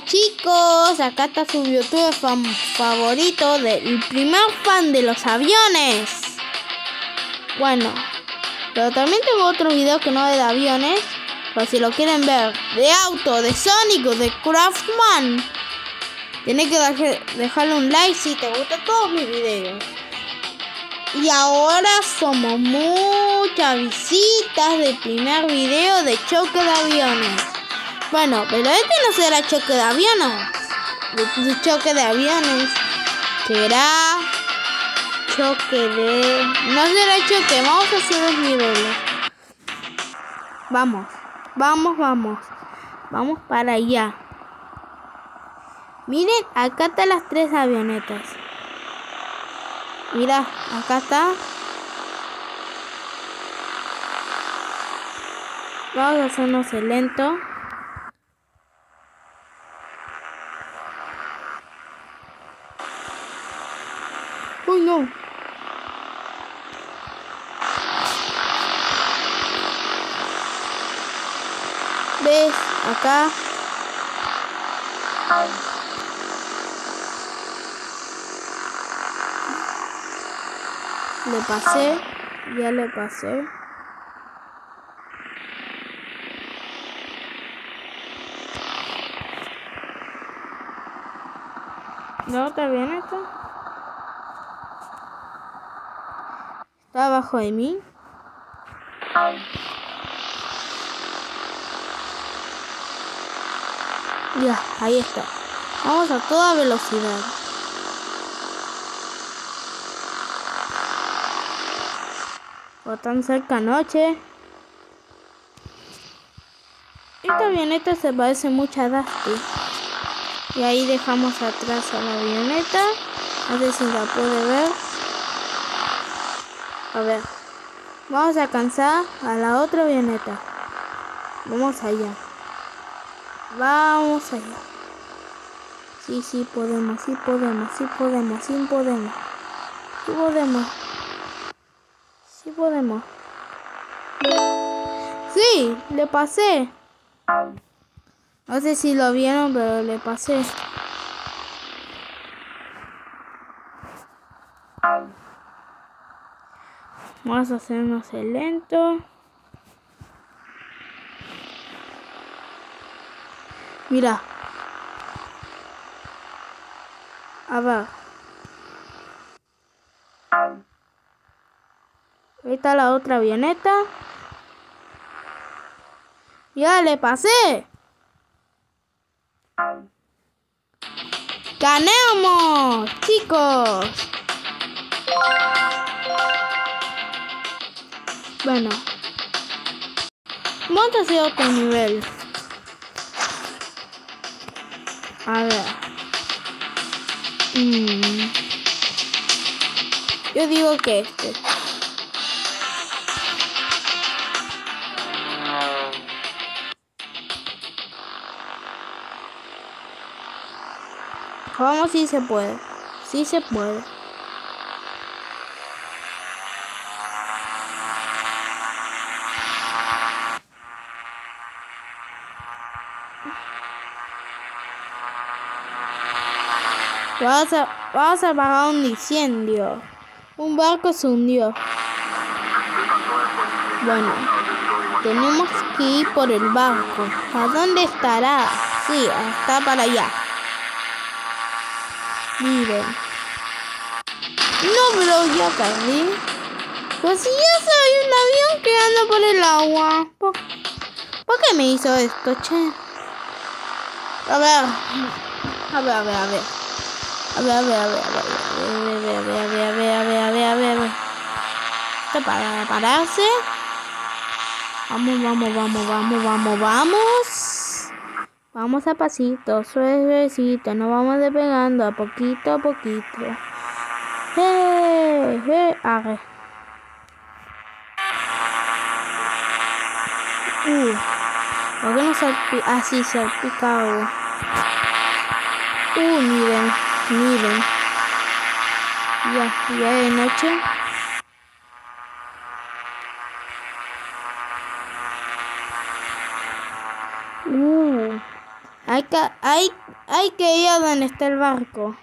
chicos, acá está su youtuber favorito, el primer fan de los aviones. Bueno, pero también tengo otro video que no es de aviones, pero si lo quieren ver, de auto, de Sonic o de Craftman, tenés que dejarle un like si te gustan todos mis videos. Y ahora somos muchas visitas del primer video de choque de aviones. Bueno, pero este no será choque de aviones. De choque de aviones. Será choque de... No será choque, vamos a hacer los niveles. Vamos, vamos, vamos. Vamos para allá. Miren, acá están las 3 avionetas. Mira, acá está. Vamos a hacernos el lento. ¡Uy, no! ¿Ves? Acá. Le pasé. Ya le pasé. ¿No está bien esto? Está abajo de mí. Ya, ahí está. Vamos a toda velocidad. O tan cerca noche. Esta avioneta se parece mucho a Dusty. Y ahí dejamos atrás a la avioneta. No sé si la puede ver. A ver. Vamos a alcanzar a la otra avioneta. Vamos allá. Vamos allá. Sí, sí podemos, sí podemos, sí podemos, sí podemos. Sí podemos. Sí podemos. Sí, le pasé. No sé si lo vieron, pero le pasé. Vamos a hacernos el lento. Mira. A ver. Ahí está la otra avioneta. Ya le pasé. ¡Ganamos, chicos! Bueno. Vamos a hacer otro nivel. A ver. Yo digo que este. Vamos, si se puede. Sí se puede. Vamos a apagar un incendio. Un barco se hundió. Bueno, tenemos que ir por el barco. ¿A dónde estará? Sí, está para allá. Miren. No, pero ya perdí. Pues si ya soy un avión que anda por el agua. ¿Por qué me hizo esto, che? A ver. A ver. A ver. Esto para pararse. Vamos. Vamos a pasito, suavecito, nos vamos despegando a poquito a poquito. Arre. ¿Por qué no salpica? Así salpicado. Miren. Ya de noche. Hay que ir a donde está el barco.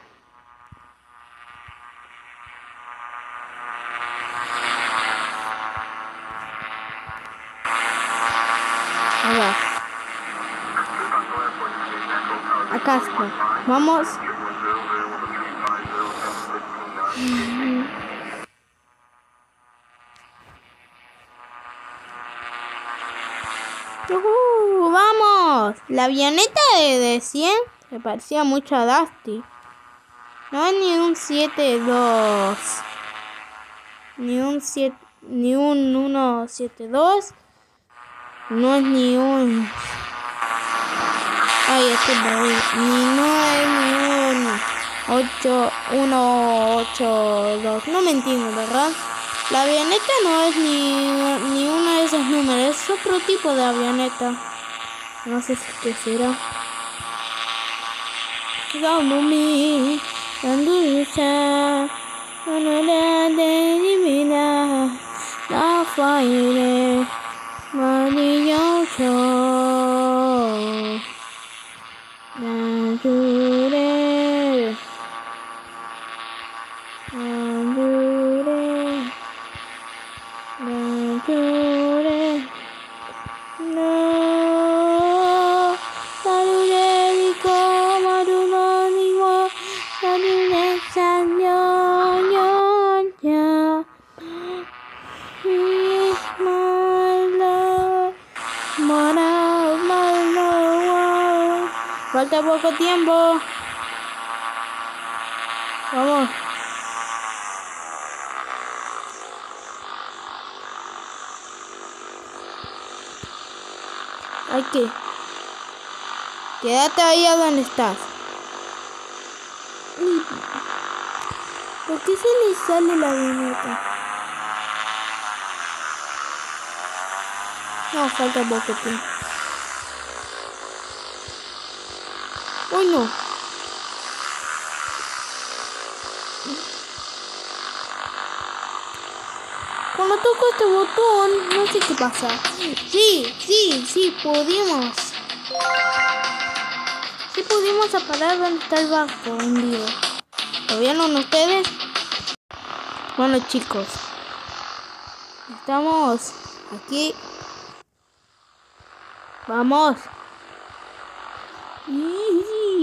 Acá está. Vamos. ¡Vamos! La avioneta de 100 se parecía mucho a Dusty. No es ni un 7-2. Ni un 1-7-2. No es ni un... Ay, este barril. No es ni un 1-8-2. No me entiendo, ¿verdad? La avioneta no es ni uno de esos números. Es otro tipo de avioneta. No sé si qué será. Gamumi, Andusa, Anora de Divina, La Fire, Maria Cho, Nanjure, Nanjure, Nanjure, no. Falta poco tiempo. Vamos. Hay que. Quédate ahí a donde estás. ¿Por qué se le sale la avioneta? No, falta poco tiempo. ¡Uy, no! Cuando toco este botón, no sé qué pasa. Sí, pudimos. Sí pudimos parar donde está el barco hundido. ¿Lo vieron ustedes? Bueno, chicos. Estamos aquí. Vamos.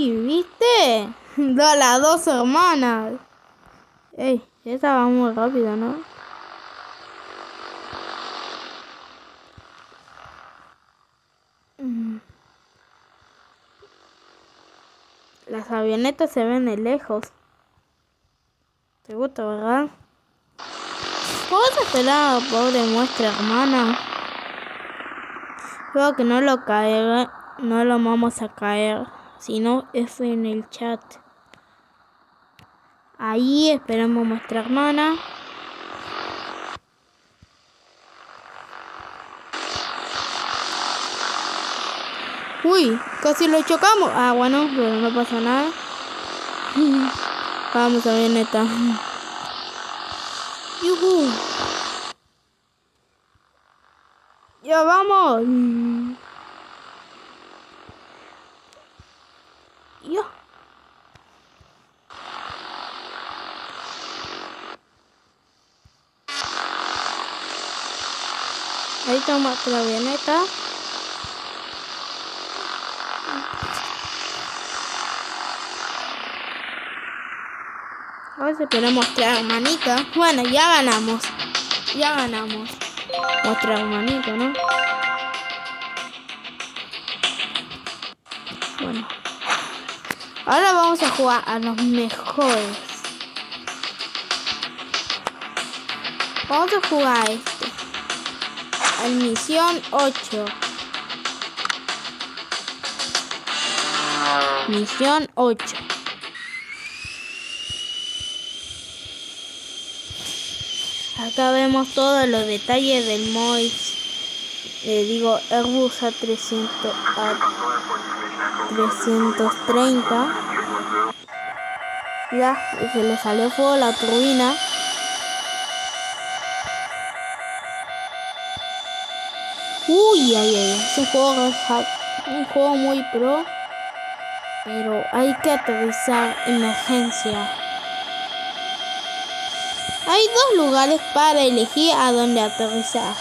¿Viste? Las dos hermanas. Ey, esa va muy rápido, ¿no? Las avionetas se ven de lejos. ¿Te gusta, verdad? ¿Puedo esperar a pobre nuestra hermana? Creo que no lo caerá. No lo vamos a caer, sino F en el chat. Ahí esperamos a nuestra hermana. Uy, casi lo chocamos. Ah, bueno, pero no pasa nada. Vamos, avioneta. ¡Yuhu! ¡Ya vamos! ¡Ya! Ahí toma la avioneta. Ahora esperamos nuestra hermanita. Bueno, ya ganamos. Ya ganamos. Nuestra hermanita, ¿no? Bueno. Ahora vamos a jugar a los mejores. Vamos a jugar a este. En misión 8. Misión 8. Acá vemos todos los detalles del Mois. Airbus A330. Ya, se le salió fuego la turbina. Uy, es un juego muy pro. Pero hay que aterrizar emergencia. Hay dos lugares para elegir a dónde aterrizar.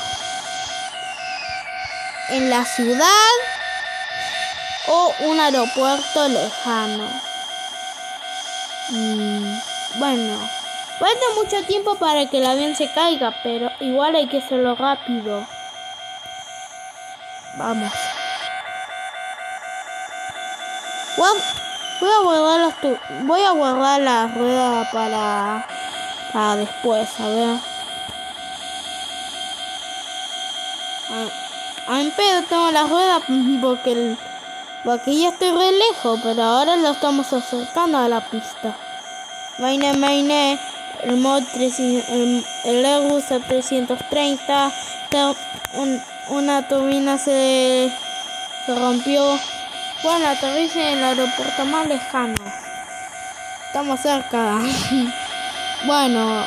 En la ciudad o un aeropuerto lejano. Bueno, falta mucho tiempo para que el avión se caiga, pero igual hay que hacerlo rápido. Vamos. Voy a guardar la rueda para después, a ver. En pedo tengo la rueda porque ya estoy re lejos, pero ahora lo estamos acercando a la pista. Maine, el mod 300, el Airbus A330, una turbina se rompió. Bueno, aterrice en el aeropuerto más lejano. Estamos cerca. Bueno,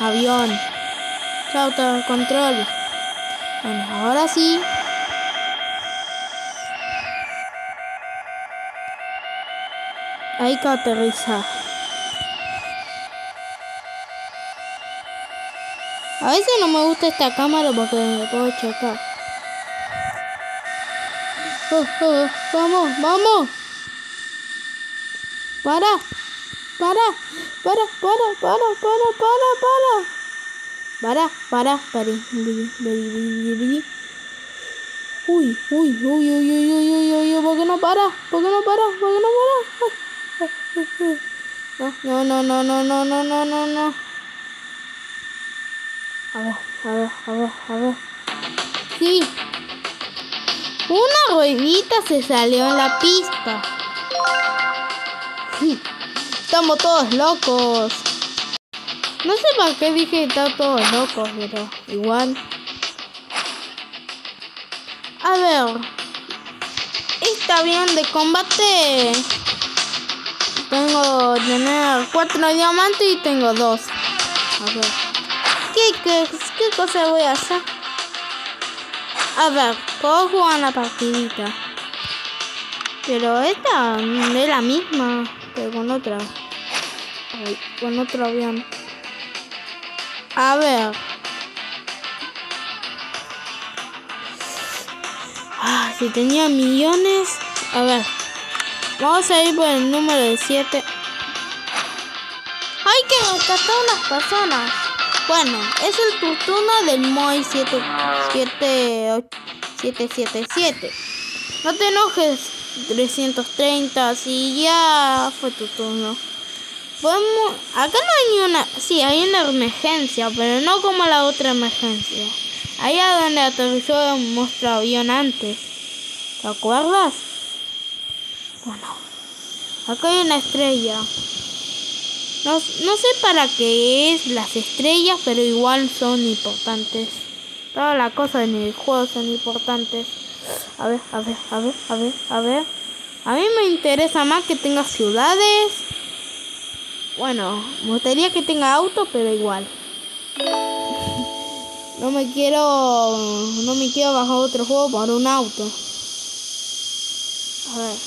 avión. Chao, control. Bueno, ahora sí. Hay que aterrizar. A veces no me gusta esta cámara porque me puedo chocar. Vamos. Para. Uy. ¿Por qué no para? No. A ver. Sí. Una ruedita se salió en la pista. Estamos todos locos. No sé para qué dije que estamos todos locos, pero igual. A ver. Este avión de combate. Tengo tener 4 diamantes y tengo 2. A ver. ¿Qué cosa voy a hacer? A ver, puedo jugar una partidita. Pero esta es la misma, pero con otra. Con otro avión. A ver. Si tenía millones. A ver. Vamos a ir por el número de 7. Hay que rescatar a unas personas. Bueno, es el turno del MOI 777. No te enojes, 330, si ya fue tu turno. Acá no hay ni una... Sí, hay una emergencia, pero no como la otra emergencia. Allá donde aterrizó un monstruo avión antes. ¿Te acuerdas? Bueno, acá hay una estrella. No sé para qué es las estrellas, pero igual son importantes. Todas las cosas en el juego son importantes. A ver. A mí me interesa más que tenga ciudades. Bueno, me gustaría que tenga autos, pero igual. No me quiero bajar otro juego por un auto. A ver.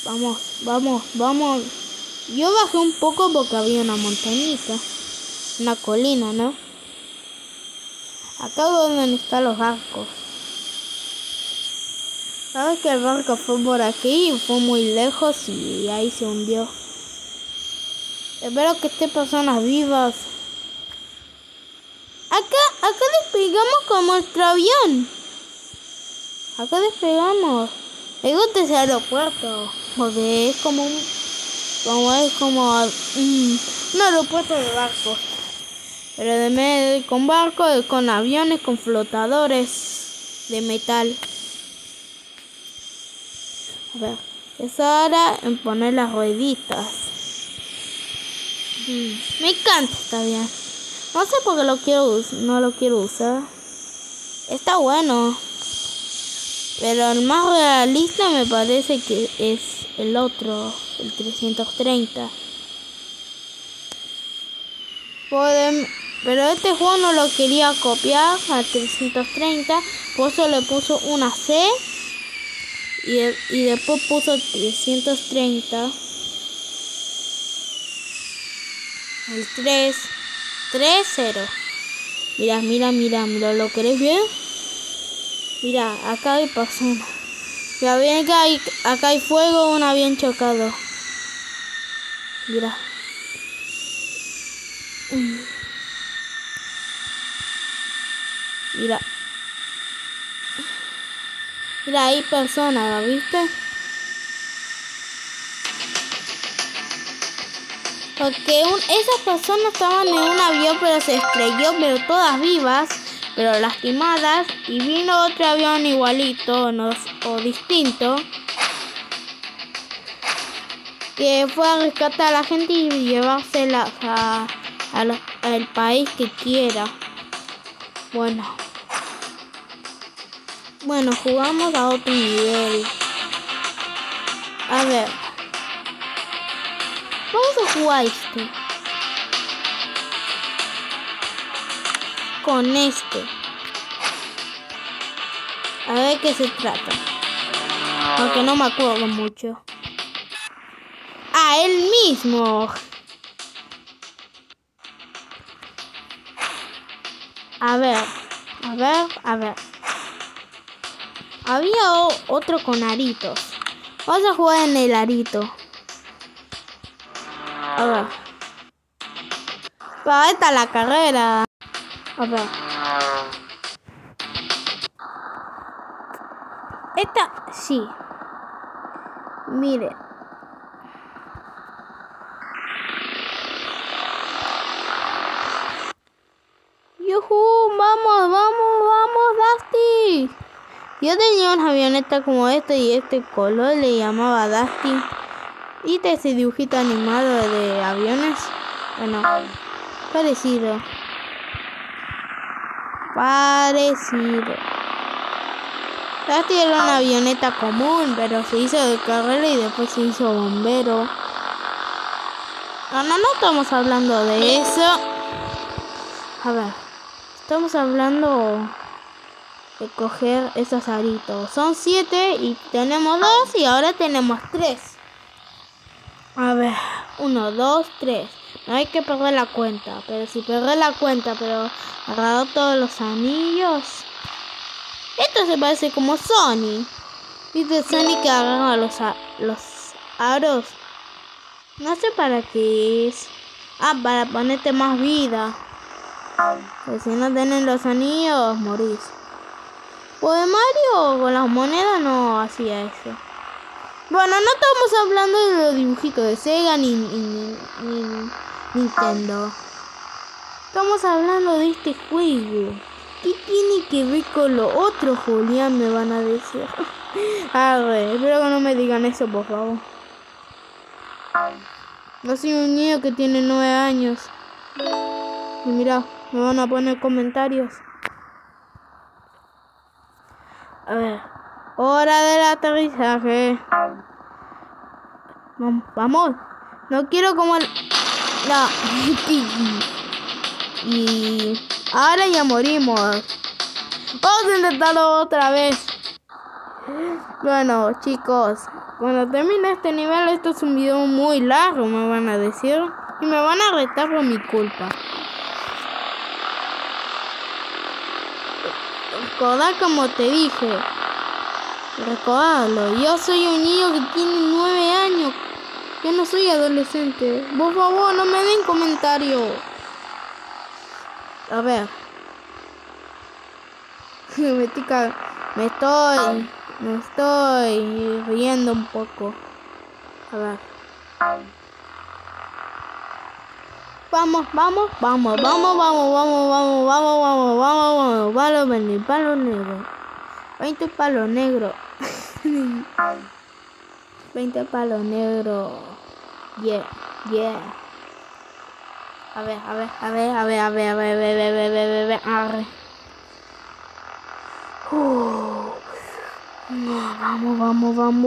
Vamos. Yo bajé un poco porque había una montañita. Una colina, ¿no? Acá donde están los barcos. Sabes que el barco fue por aquí y fue muy lejos y ahí se hundió. Espero que estén personas vivas. Acá despegamos con nuestro avión. Acá despegamos. Me gusta ese aeropuerto porque es como un aeropuerto de barcos. Pero con barcos, con aviones, con flotadores de metal. A ver, es hora en poner las rueditas. Me encanta, está bien. No sé por qué no lo quiero usar. Está bueno. Pero el más realista me parece que es el otro, el 330. Pero este juego no lo quería copiar al 330, por eso le puso una C Y después puso 330. El 3. 3, 0. Mira, ¿lo querés ver? Mira, acá hay personas. Ya ven que acá hay fuego, un avión chocado. Mira. Mira. Mira, hay personas, ¿viste? Porque esas personas estaban en un avión, pero se estrelló, pero todas vivas, pero lastimadas. Y vino otro avión igualito o distinto, que fue a rescatar a la gente y llevárselas al país que quiera. Bueno, jugamos a otro nivel. A ver. Vamos a jugar con este. A ver qué se trata. Aunque no me acuerdo mucho. Ah, el mismo. A ver. Había otro con aritos. Vamos a jugar en el arito. A ver. Pero esta es la carrera. A ver. Esta, sí. Mire. ¡Yujú! ¡Vamos, Dusty! Yo tenía una avioneta como esta y este color le llamaba Dusty. ¿Viste ese dibujito animado de aviones? Bueno, parecido. Dusty era una avioneta común, pero se hizo de carrera y después se hizo bombero. No estamos hablando de eso. A ver, estamos hablando de coger esos aritos. Son 7 y tenemos 2 y ahora tenemos 3. A ver, 1, 2, 3. No hay que perder la cuenta. Pero si perdí la cuenta, pero agarró todos los anillos. Esto se parece como Sony. ¿Viste Sony que agarra los aros? No sé para qué es. Ah, para ponerte más vida. Pues si no tienen los anillos, morís. Pues Mario con las monedas no hacía eso. Bueno, no estamos hablando de los dibujitos de Sega ni Nintendo. Estamos hablando de este juego. ¿Qué tiene que ver con lo otro, Julián? Me van a decir. Arre, espero que no me digan eso, por favor. Yo soy un niño que tiene 9 años. Y mira, me van a poner comentarios. A ver. Hora del aterrizaje. Vamos. No quiero como el... No. Y ahora ya morimos. Vamos a intentarlo otra vez. Bueno, chicos, cuando termine este nivel, esto es un video muy largo, me van a decir. Y me van a retar por mi culpa. Recordad como te dije. Recordadlo. Yo soy un niño que tiene 9 años. Yo no soy adolescente. Por favor, no me den comentarios. A ver. Me estoy riendo un poco. A ver. Vamos. Palo negro. 20 palos negros. 20 palos negros. Yeah. A ver. Arre.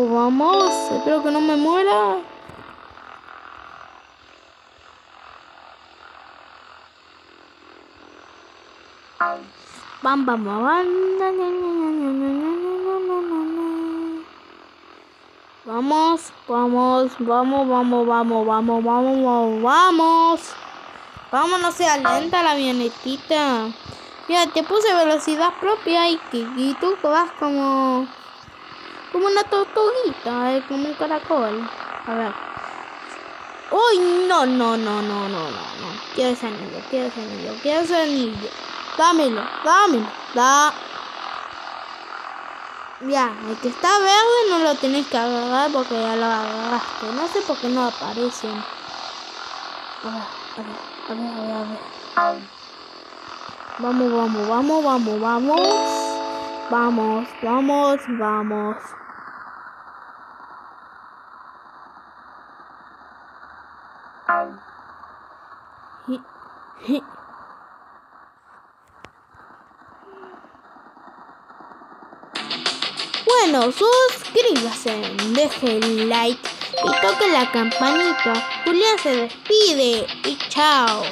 Vamos. Espero que no me muera. Vamos. Vamos, vamos, vamos, vamos, vamos, vamos, vamos, vamos, vamos. Vamos, no sea lenta la avionetita. Mira, te puse velocidad propia y tú vas como una tortuguita, como un caracol. A ver. ¡Uy! No, no, no, no, no, no, no. Quiero ese anillo, quiero ese anillo, quiero ese anillo. Dámelo, dámelo, Ya, el que está verde no lo tenés que agarrar porque ya lo agarraste. No sé por qué no aparecen. A ver. Vamos, vamos, vamos, vamos, vamos. Vamos, vamos, vamos. Bueno, suscríbase, deje el like y toque la campanita. Julián se despide y chao.